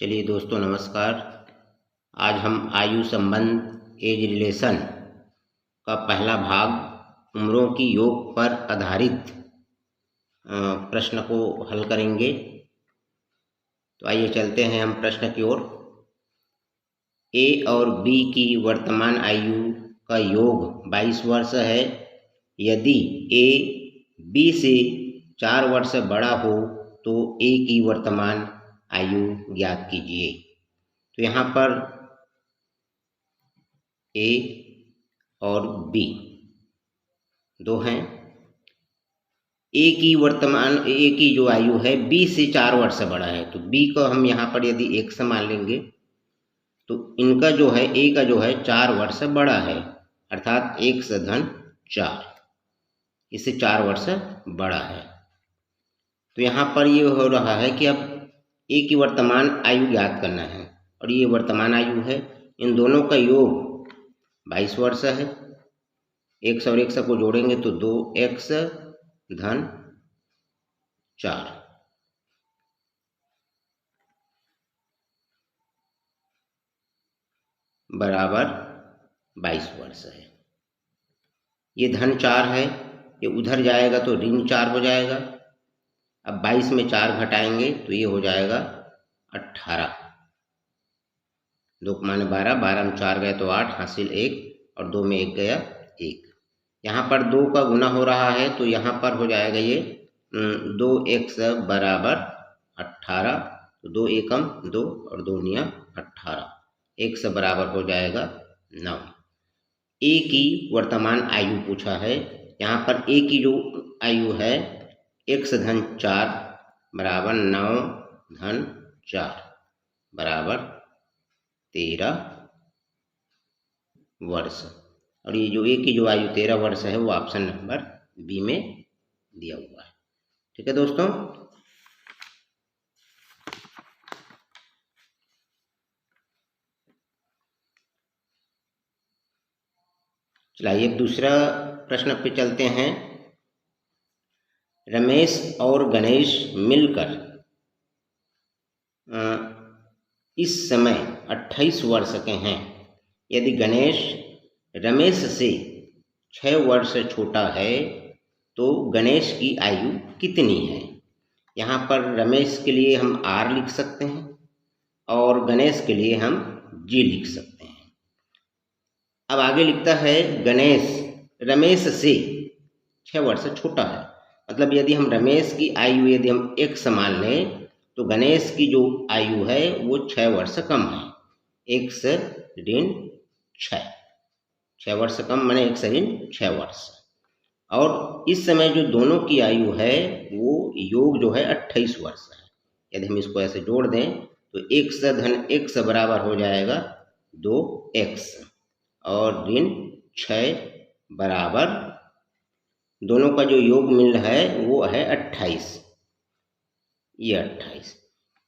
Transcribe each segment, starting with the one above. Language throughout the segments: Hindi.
चलिए दोस्तों नमस्कार। आज हम आयु संबंध एज रिलेशन का पहला भाग उम्रों की योग पर आधारित प्रश्न को हल करेंगे। तो आइए चलते हैं हम प्रश्न की ओर। ए और बी की वर्तमान आयु का योग 22 वर्ष है। यदि ए बी से 4 वर्ष बड़ा हो तो ए की वर्तमान आयु ज्ञात कीजिए। तो यहाँ पर ए और बी दो हैं। ए की जो आयु है बी से 4 वर्ष बड़ा है, तो बी को हम यहाँ पर यदि 1 मान लेंगे तो इनका जो है ए का जो है 4 वर्ष बड़ा है, अर्थात 1 + 4, इससे 4 वर्ष बड़ा है। तो यहाँ पर ये हो रहा है कि अब ए की वर्तमान आयु ज्ञात करना है और ये वर्तमान आयु है। इन दोनों का योग 22 वर्ष है। 1 और 1 को जोड़ेंगे तो 2x + 4 बराबर 22 वर्ष है। ये +4 है, ये उधर जाएगा तो -4 हो जाएगा। अब 22 में 4 घटाएंगे तो ये हो जाएगा 18। 2 × 12, 12 में 4 गए तो 8, हासिल 1 और 2 में 1 गया 1। यहाँ पर 2 का गुना हो रहा है तो यहाँ पर हो जाएगा ये 2x बराबर 18। तो 2 एकम 2 और 2 नियम 18, x बराबर हो जाएगा 9। ए की वर्तमान आयु पूछा है। यहाँ पर ए की जो आयु है x + 4 बराबर 9 + 4 बराबर 13 वर्ष। और ये जो ए की जो आयु 13 वर्ष है वो ऑप्शन नंबर बी में दिया हुआ है। ठीक है दोस्तों। चलिए दूसरा प्रश्न पे चलते हैं। रमेश और गणेश मिलकर इस समय 28 वर्ष के हैं। यदि गणेश रमेश से 6 वर्ष छोटा है तो गणेश की आयु कितनी है। यहाँ पर रमेश के लिए हम R लिख सकते हैं और गणेश के लिए हम G लिख सकते हैं। अब आगे लिखता है गणेश रमेश से 6 वर्ष छोटा है, मतलब यदि हम रमेश की आयु यदि हम 1 मान लें तो गणेश की जो आयु है वो 6 वर्ष कम है। 1 ऋण 6 वर्ष कम माने 1 ऋण 6 वर्ष। और इस समय जो दोनों की आयु है वो योग जो है 28 वर्ष है। यदि हम इसको ऐसे जोड़ दें तो 1 + x बराबर हो जाएगा 2x और ऋण 6 बराबर दोनों का जो योग मिल है वो है 28। ये 28,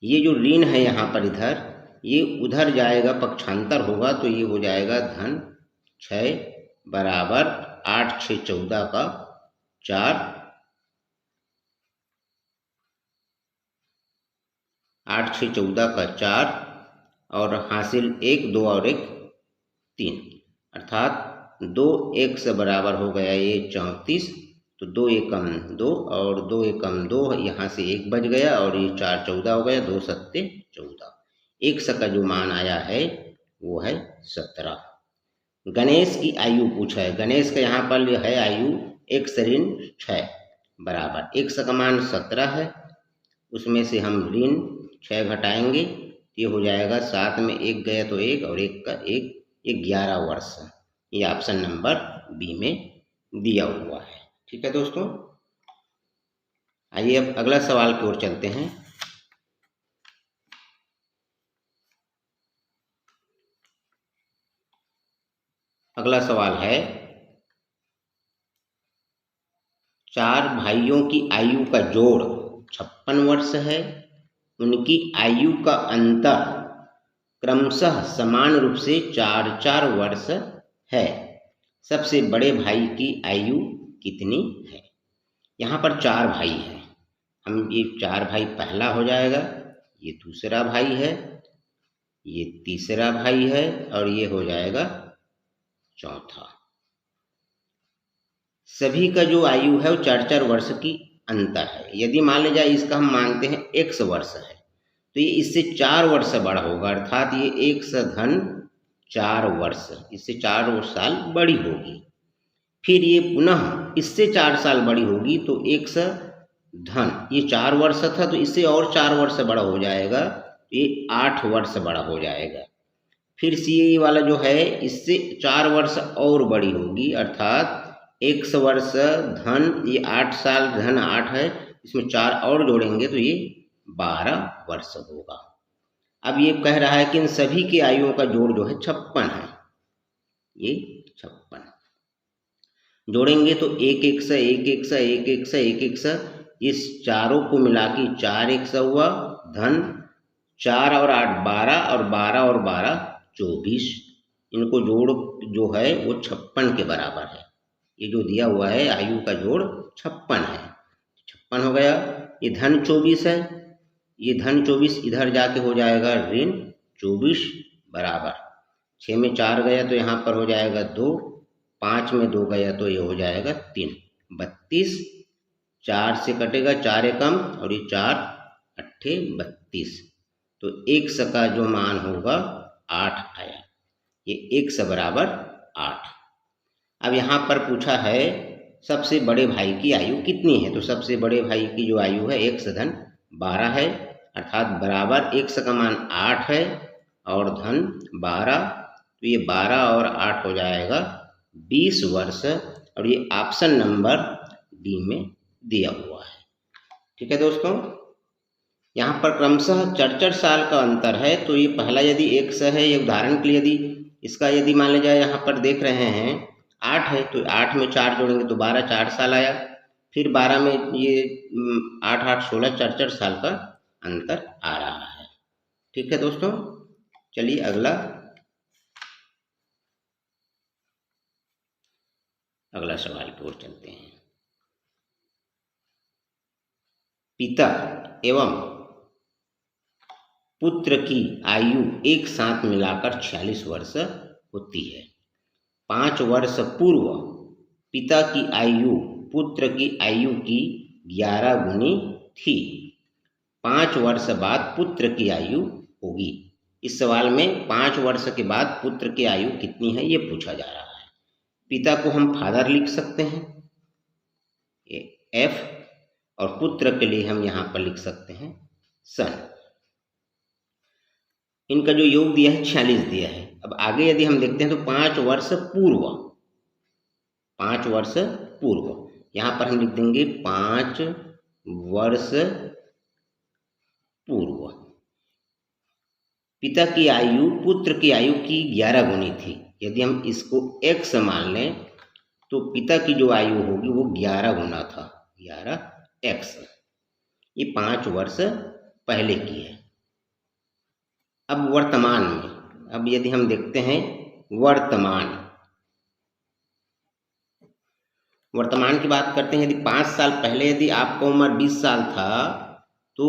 ये जो ऋण है यहाँ पर इधर ये उधर जाएगा, पक्षांतर होगा तो ये हो जाएगा +6 बराबर 8 × 6 = 14 का 4, 8 × 6 = 14 का 4 और हासिल 1, 2 और 1 3, अर्थात 2x बराबर हो गया ये 34। तो 2 एकम 2 और 2 एकम 2, यहाँ से 1 बच गया और ये 4 14 हो गया, 2 7 14। x का जो मान आया है वो है 17। गणेश की आयु पूछा है। गणेश का यहाँ पर है आयु 1 ऋण 6 बराबर x का मान 17 है, उसमें से हम ऋण 6 घटाएंगे, ये हो जाएगा 7 में 1 गया तो 1 और 1 का 1, ये 11 वर्ष। ये ऑप्शन नंबर बी में दिया हुआ है। ठीक है दोस्तों। आइए अब अगला सवाल की ओर चलते हैं। अगला सवाल है 4 भाइयों की आयु का जोड़ 56 वर्ष है। उनकी आयु का अंतर क्रमशः समान रूप से 4-4 वर्ष है। सबसे बड़े भाई की आयु कितनी है। यहाँ पर 4 भाई हैं, हम ये 4 भाई पहला हो जाएगा, ये दूसरा भाई है ये तीसरा भाई है और ये हो जाएगा चौथा। सभी का जो आयु है वो 4-4 वर्ष की अंतर है। यदि मान लिया जाए इसका हम मानते हैं x वर्ष है तो ये इससे 4 वर्ष बड़ा होगा, अर्थात ये x धन 4 वर्ष, इससे 4 साल बड़ी होगी। फिर ये पुनः इससे 4 साल बड़ी होगी तो x धन, ये 4 वर्ष था तो इससे और 4 वर्ष बड़ा हो जाएगा, ये 8 वर्ष बड़ा हो जाएगा। फिर सी वाला जो है इससे 4 वर्ष और बड़ी होगी, अर्थात x वर्ष धन ये 8 साल धन 8 है, इसमें 4 और जोड़ेंगे तो ये 12 वर्ष होगा। अब ये कह रहा है कि इन सभी की आयुओं का जोड़ जो है 56 है, ये 56 जोड़ेंगे तो 1x 1x 1x 1x, इस चारों को मिला के 4x हुआ, धन 4 और 8 12 और 12 और 12 24, इनको जोड़ जो है वो 56 के बराबर है। ये जो दिया हुआ है आयु का जोड़ 56 है, 56 हो गया। ये धन 24 है, ये धन 24 इधर जाके हो जाएगा ऋण 24 बराबर 6 में 4 गया तो यहाँ पर हो जाएगा 2, 5 में 2 गया तो ये हो जाएगा 3, 32, 4 से कटेगा 4 एकम और ये 4 अट्ठे 32, तो x का जो मान होगा 8 आया, ये x बराबर 8। अब यहाँ पर पूछा है सबसे बड़े भाई की आयु कितनी है, तो सबसे बड़े भाई की जो आयु है x धन 12 है, अर्थात बराबर x का मान 8 है और धन 12, तो ये 12 और 8 हो जाएगा 20 वर्ष, और ये ऑप्शन नंबर डी में दिया हुआ है। ठीक है दोस्तों, यहाँ पर क्रमशः 4-4 साल का अंतर है, तो ये पहला यदि x है, ये उदाहरण के लिए यदि इसका यदि मान लिया जाए यहाँ पर देख रहे हैं 8 है तो 8 में 4 जोड़ेंगे तो 12, 4 साल आया, फिर 12 में ये 8 8 16, 4-4 साल का अंतर आ रहा है। ठीक है दोस्तों, चलिए अगला सवाल की ओर चलते हैं। पिता एवं पुत्र की आयु एक साथ मिलाकर 46 वर्ष होती है। 5 वर्ष पूर्व पिता की आयु पुत्र की आयु की 11 गुनी थी, 5 वर्ष बाद पुत्र की आयु होगी। इस सवाल में 5 वर्ष के बाद पुत्र की आयु कितनी है ये पूछा जा रहा है। पिता को हम फादर लिख सकते हैं, ये F, और पुत्र के लिए हम यहाँ पर लिख सकते हैं सन। इनका जो योग दिया है 46 दिया है। अब आगे यदि हम देखते हैं तो 5 वर्ष पूर्व, 5 वर्ष पूर्व, यहाँ पर हम लिख देंगे 5 वर्ष पूर्व पिता की आयु पुत्र की आयु की 11 गुनी थी। यदि हम इसको x मान लें तो पिता की जो आयु होगी वो 11 गुना था, 11x, ये 5 वर्ष पहले की है। अब वर्तमान में, अब यदि हम देखते हैं वर्तमान की बात करते हैं, यदि 5 साल पहले यदि आपका उम्र 20 साल था तो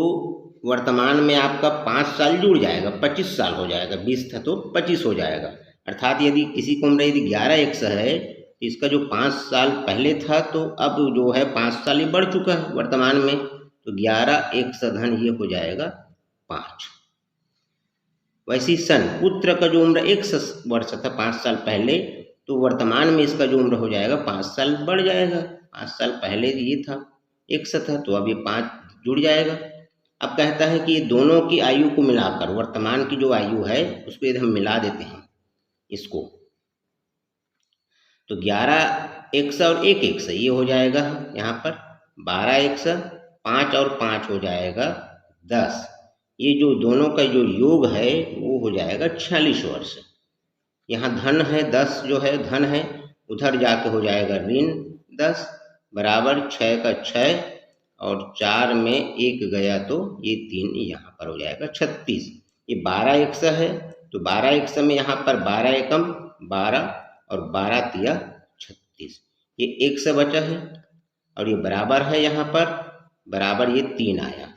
वर्तमान में आपका 5 साल जुड़ जाएगा, 25 साल हो जाएगा, 20 था तो 25 हो जाएगा। अर्थात यदि किसी की उम्र यदि 11x है तो इसका जो 5 साल पहले था तो अब जो है 5 साल ही बढ़ चुका है वर्तमान में, तो 11x धन ये हो जाएगा 5। वैसे ही सन पुत्र का जो उम्र 1 वर्ष था 5 साल पहले, तो वर्तमान में इसका जो उम्र हो जाएगा 5 साल बढ़ जाएगा। 5 साल पहले ये था 1 था तो अब ये 5 जुड़ जाएगा। अब कहता है कि ये दोनों की आयु को मिलाकर, वर्तमान की जो आयु है उसको यदि हम मिला देते हैं इसको, तो 11x और 1x ये हो जाएगा यहाँ पर 12x, 5 और 5 हो जाएगा 10, ये जो दोनों का जो योग है वो हो जाएगा 46 वर्ष। यहाँ धन है 10 जो है धन है, उधर जाके हो जाएगा ऋण 10 बराबर 6 का 6 और 4 में 1 गया तो ये 3 यहाँ पर हो जाएगा 36। ये 12x है तो 12x में यहाँ पर 12 एकम 12 और 12 तिया 36, ये 1 बचा है और ये बराबर है, यहाँ पर बराबर ये 3 आया,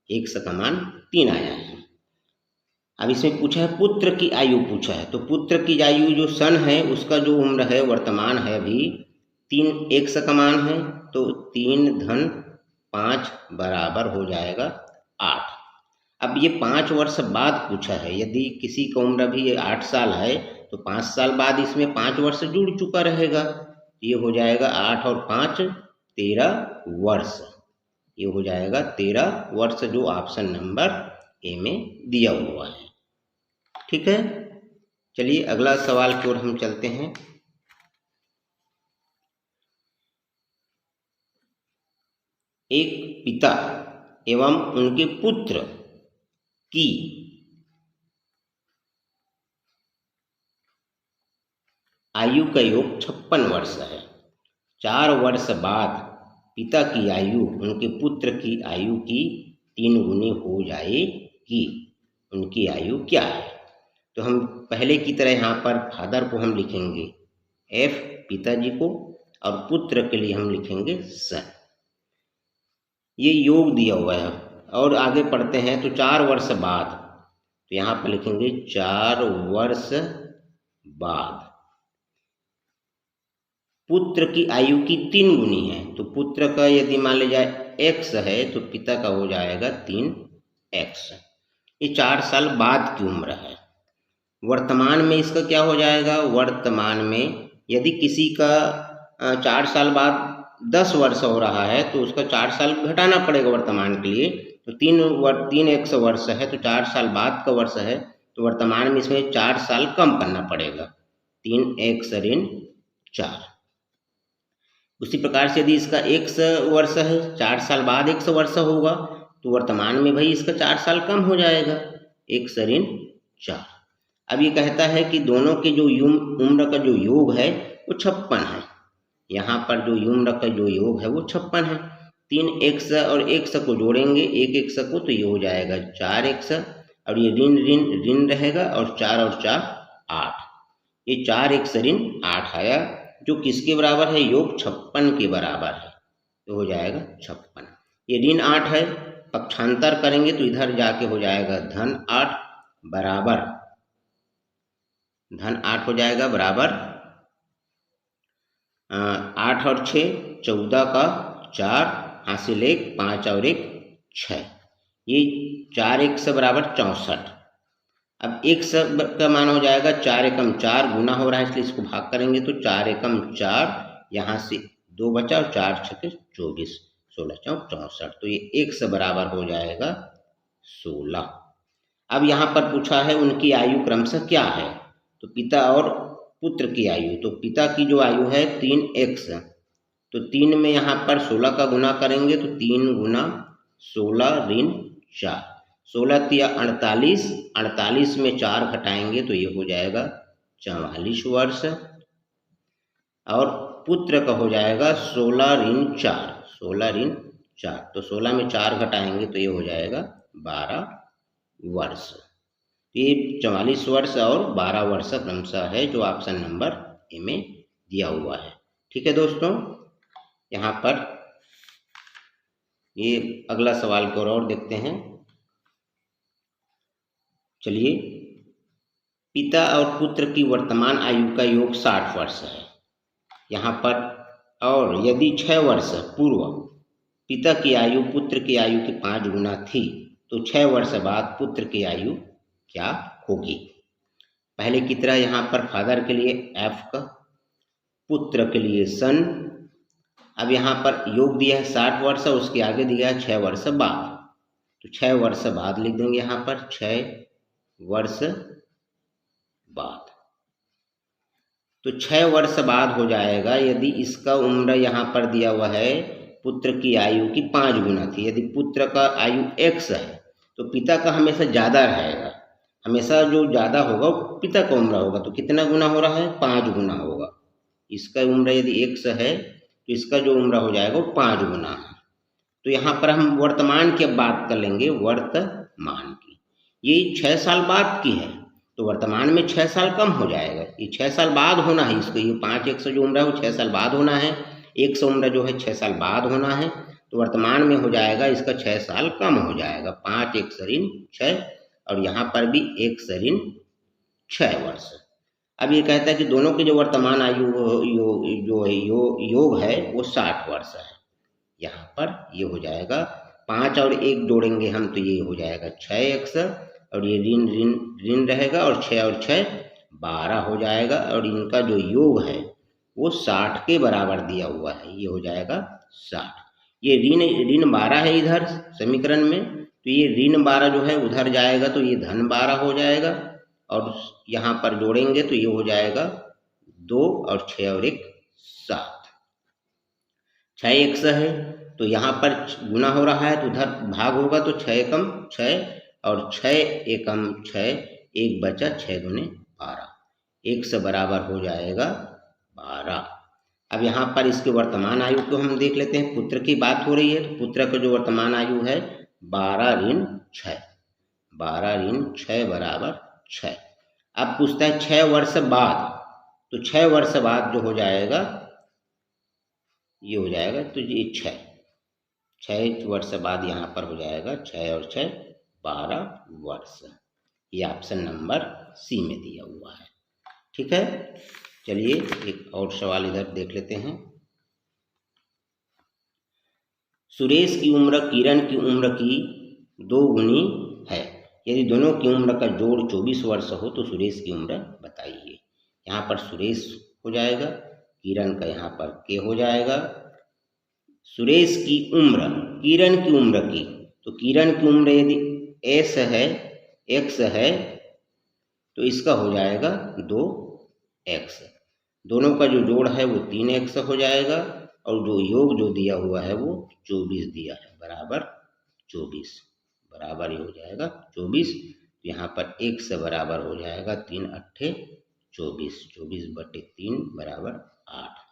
1 का मान 3 आया है। अब इसमें पूछा है पुत्र की आयु पूछा है, तो पुत्र की आयु जो सन है उसका जो उम्र है वर्तमान है अभी 3 एक समान है, तो 3 धन 5 बराबर हो जाएगा 8। अब ये 5 वर्ष बाद पूछा है, यदि किसी का उम्र अभी 8 साल है तो 5 साल बाद इसमें 5 वर्ष जुड़ चुका रहेगा, ये हो जाएगा 8 और 5 13 वर्ष, ये हो जाएगा 13 वर्ष जो ऑप्शन नंबर ए में दिया हुआ है। ठीक है, चलिए अगला सवाल की ओर हम चलते हैं। एक पिता एवं उनके पुत्र की आयु का योग 56 वर्ष है। 4 वर्ष बाद पिता की आयु उनके पुत्र की आयु की 3 गुनी हो जाएगी, उनकी आयु क्या है? तो हम पहले की तरह यहाँ पर फादर को हम लिखेंगे एफ पिताजी को, और पुत्र के लिए हम लिखेंगे सन। ये योग दिया हुआ है और आगे पढ़ते हैं तो 4 वर्ष बाद, तो यहाँ पर लिखेंगे 4 वर्ष बाद पुत्र की आयु की 3 गुनी है, तो पुत्र का यदि मान लिया जाए x है तो पिता का हो जाएगा 3x। ये 4 साल बाद की उम्र है। वर्तमान में इसका क्या हो जाएगा? वर्तमान में यदि किसी का 4 साल बाद 10 वर्ष हो रहा है तो उसका 4 साल घटाना पड़ेगा वर्तमान के लिए, तो 3x वर्ष है तो 4 साल बाद का वर्ष है, तो वर्तमान में इसमें 4 साल कम करना पड़ेगा, 3x ऋण 4। उसी प्रकार से यदि इसका x वर्ष है, 4 साल बाद x वर्ष होगा, तो वर्तमान में भाई इसका 4 साल कम हो जाएगा, x ऋण 4। अब ये कहता है कि दोनों के जो उम्र का जो योग है वो 56 है। यहाँ पर जो उम्र का जो योग है वो 56 है। 3x और x को जोड़ेंगे, 1x को, तो ये हो जाएगा 4x, और ये ऋण ऋण ऋण रहेगा, और 4 और 4 8, ये 4x ऋण 8 आया, जो किसके बराबर है? योग 56 के बराबर है, तो हो जाएगा 56। ये ऋण 8 है, पक्षांतर करेंगे तो इधर जाके हो जाएगा धन 8 बराबर, धन 8 हो जाएगा बराबर 8 और 6 14 का 4 हासिल 1 5 और 1 6, ये 4x बराबर 64। अब x का मान हो जाएगा 4 एकम 4, गुना हो रहा है इसलिए इसको भाग करेंगे तो 4 एकम 4, यहाँ से 2 बचा और 4 छके 24, 16 चौक 64, तो ये x बराबर हो जाएगा 16। अब यहाँ पर पूछा है उनकी आयु क्रमशः क्या है, तो पिता और पुत्र की आयु, तो पिता की जो आयु है 3x, तो 3 में यहाँ पर 16 का गुना करेंगे तो 3 गुना 16 ऋण 4, 16 तिया 48, 48 में 4 घटाएंगे तो ये हो जाएगा 44 वर्ष, और पुत्र का हो जाएगा 16 ऋण 4, 16 ऋण 4, तो 16 में 4 घटाएंगे तो ये हो जाएगा 12 वर्ष। ये 44 वर्ष और 12 वर्ष क्रमशः है जो ऑप्शन नंबर ए में दिया हुआ है। ठीक है दोस्तों, यहाँ पर ये अगला सवाल को और देखते हैं। चलिए, पिता और पुत्र की वर्तमान आयु का योग 60 वर्ष है यहाँ पर, और यदि 6 वर्ष पूर्व पिता की आयु पुत्र की आयु की 5 गुना थी तो 6 वर्ष बाद पुत्र की आयु क्या होगी? पहले की तरह यहाँ पर फादर के लिए एफ का, पुत्र के लिए सन। अब यहाँ पर योग दिया है 60 वर्ष, उसके आगे दिया है 6 वर्ष बाद, तो 6 वर्ष बाद लिख देंगे यहाँ पर 6 वर्ष बाद, तो 6 वर्ष बाद हो जाएगा। यदि इसका उम्र यहाँ पर दिया हुआ है पुत्र की आयु की 5 गुना थी, यदि पुत्र का आयु x है तो पिता का हमेशा ज़्यादा रहेगा, हमेशा जो ज़्यादा होगा वो पिता का उम्र होगा, तो कितना गुना हो रहा है? 5 गुना होगा। इसका उम्र यदि x है तो इसका जो उम्र हो जाएगा वो 5 गुना है। तो यहाँ पर हम वर्तमान की बात कर लेंगे, वर्तमान की, ये 6 साल बाद की है, तो वर्तमान में 6 साल कम हो जाएगा, ये 6 साल बाद होना है इसको, ये 5x जो उम्र है वो 6 साल बाद होना है, x उम्र जो है 6 साल बाद होना है, तो वर्तमान में हो जाएगा इसका 6 साल कम हो जाएगा, 5x ऋण 6, और यहाँ पर भी x ऋण 6 वर्ष। अब ये कहता है कि दोनों की जो वर्तमान आयु योग है वो 60 वर्ष है। यहाँ पर ये हो जाएगा 5 और 1 जोड़ेंगे हम तो ये हो जाएगा 6x और ये ऋण ऋण ऋण रहेगा और 6 और 6 12 हो जाएगा और इनका जो योग है वो 60 के बराबर दिया हुआ है, ये हो जाएगा 60। ये ऋण ऋण 12 है इधर समीकरण में, तो ये ऋण 12 जो है उधर जाएगा तो ये धन 12 हो जाएगा और यहाँ पर जोड़ेंगे तो ये हो जाएगा 2 और 6 और 1 7। 6x है तो यहाँ पर गुना हो रहा है तो उधर भाग होगा तो 6 एकम 6 और 6 एकम 6, 1 बचा 6 दूने 12, 1 से बराबर हो जाएगा 12। अब यहाँ पर इसके वर्तमान आयु को हम देख लेते हैं। पुत्र की बात हो रही है तो पुत्र का जो वर्तमान आयु है 12 ऋण 6, 12 ऋण 6 बराबर 6। अब पूछता है 6 वर्ष बाद, तो 6 वर्ष बाद जो हो जाएगा ये हो जाएगा तो ये 6 वर्ष बाद यहाँ पर हो जाएगा 6 और 6 12 वर्ष। ये ऑप्शन नंबर सी में दिया हुआ है। ठीक है, चलिए एक और सवाल इधर देख लेते हैं। सुरेश की उम्र किरण की उम्र की 2 गुनी है। यदि दोनों की उम्र का जोड़ 24 वर्ष हो तो सुरेश की उम्र बताइए। यहाँ पर सुरेश हो जाएगा, किरण का यहाँ पर के हो जाएगा। सुरेश की उम्र किरण की उम्र की, तो किरण की उम्र यदि एस है एक्स है तो इसका हो जाएगा 2x। दोनों का जो जोड़ है वो 3x हो जाएगा और जो योग जो दिया हुआ है वो 24 दिया है बराबर 24, बराबर ये हो जाएगा 24। यहाँ पर 1 से बराबर हो जाएगा 3 अट्ठे 24, 24/3 बराबर 8।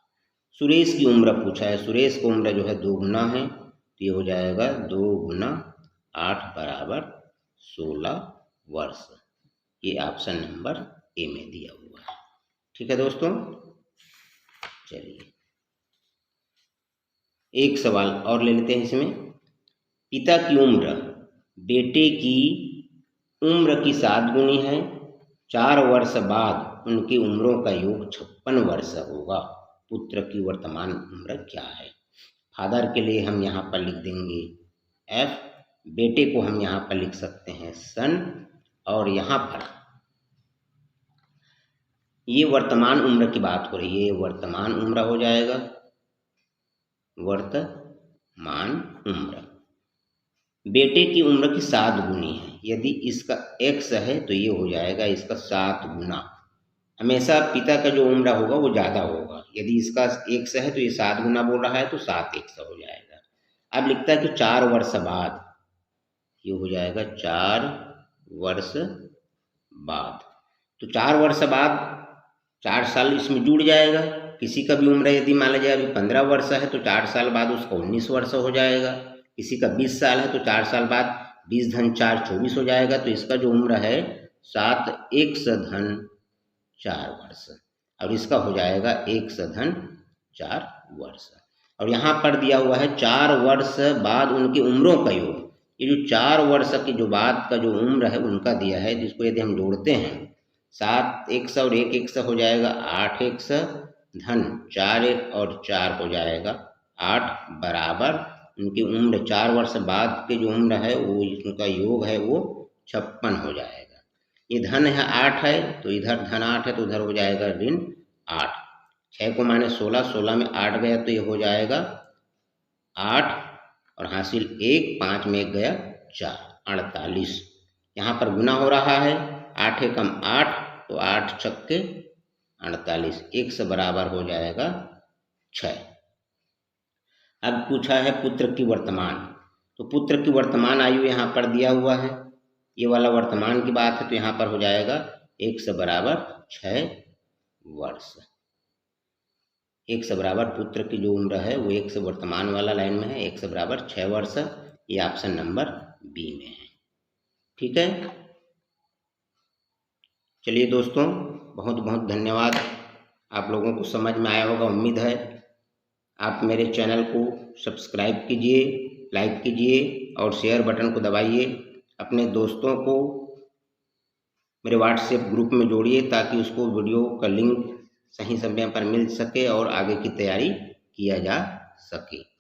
सुरेश की उम्र पूछा है, सुरेश की उम्र जो है 2 गुना है तो ये हो जाएगा 2 गुना 8 बराबर 16 वर्ष। ये ऑप्शन नंबर ए में दिया हुआ है। ठीक है दोस्तों, चलिए एक सवाल और ले लेते हैं इसमें। पिता की उम्र बेटे की उम्र की 7 गुनी है। 4 वर्ष बाद उनकी उम्रों का योग 56 वर्ष होगा। पुत्र की वर्तमान उम्र क्या है? फादर के लिए हम यहाँ पर लिख देंगे F, बेटे को हम यहाँ पर लिख सकते हैं सन, और यहाँ पर ये वर्तमान उम्र की बात हो रही है, वर्तमान उम्र हो जाएगा वर्तमान उम्र। बेटे की उम्र की 7 गुनी है, यदि इसका x है तो ये हो जाएगा इसका 7 गुना। हमेशा पिता का जो उम्र होगा वो ज़्यादा होगा, यदि इसका x है तो ये 7 गुना बोल रहा है तो 7x हो जाएगा। अब लिखता है कि 4 वर्ष बाद, ये हो जाएगा 4 वर्ष बाद, तो 4 वर्ष बाद 4 साल इसमें जुड़ जाएगा। किसी का भी उम्र यदि मान लीजिए अभी 15 वर्ष है तो 4 साल बाद उसका 19 वर्ष हो जाएगा। किसी का 20 साल है तो 4 साल बाद 20 धन 4 24 हो जाएगा। तो इसका जो उम्र है 7 1 धन 4 वर्ष, और इसका हो जाएगा 1 धन 4 वर्ष। और यहाँ पर दिया हुआ है 4 वर्ष बाद उनकी उम्रों का योग। ये जो 4 वर्ष की जो बाद का जो उम्र है उनका दिया है, जिसको यदि हम जोड़ते हैं 7 1 और 1 1 हो जाएगा 8 1 धन 4 1 और 4 हो जाएगा 8 बराबर उनकी उम्र 4 वर्ष बाद के जो उम्र है वो उनका योग है वो 56 हो जाएगा। ये धन है 8 है तो इधर धन 8 है तो उधर हो जाएगा ऋण 8। 6 को माने 16, 16 में 8 गया तो ये हो जाएगा 8 और हासिल 1, 5 में 1 गया 4, 48। यहाँ पर गुना हो रहा है 8 एकम 8 तो 8 छक्के 48, 1 से बराबर हो जाएगा 6। अब पूछा है पुत्र की वर्तमान, तो पुत्र की वर्तमान आयु यहाँ पर दिया हुआ है, ये वाला वर्तमान की बात है तो यहाँ पर हो जाएगा 1 से बराबर 6 वर्ष। 1 से बराबर पुत्र की जो उम्र है वो 1 से वर्तमान वाला लाइन में है, 1 से बराबर 6 वर्ष। ये ऑप्शन नंबर बी में है। ठीक है, चलिए दोस्तों बहुत बहुत धन्यवाद। आप लोगों को समझ में आया होगा, उम्मीद है। आप मेरे चैनल को सब्सक्राइब कीजिए, लाइक कीजिए और शेयर बटन को दबाइए। अपने दोस्तों को मेरे व्हाट्सएप ग्रुप में जोड़िए ताकि उसको वीडियो का लिंक सही समय पर मिल सके और आगे की तैयारी किया जा सके।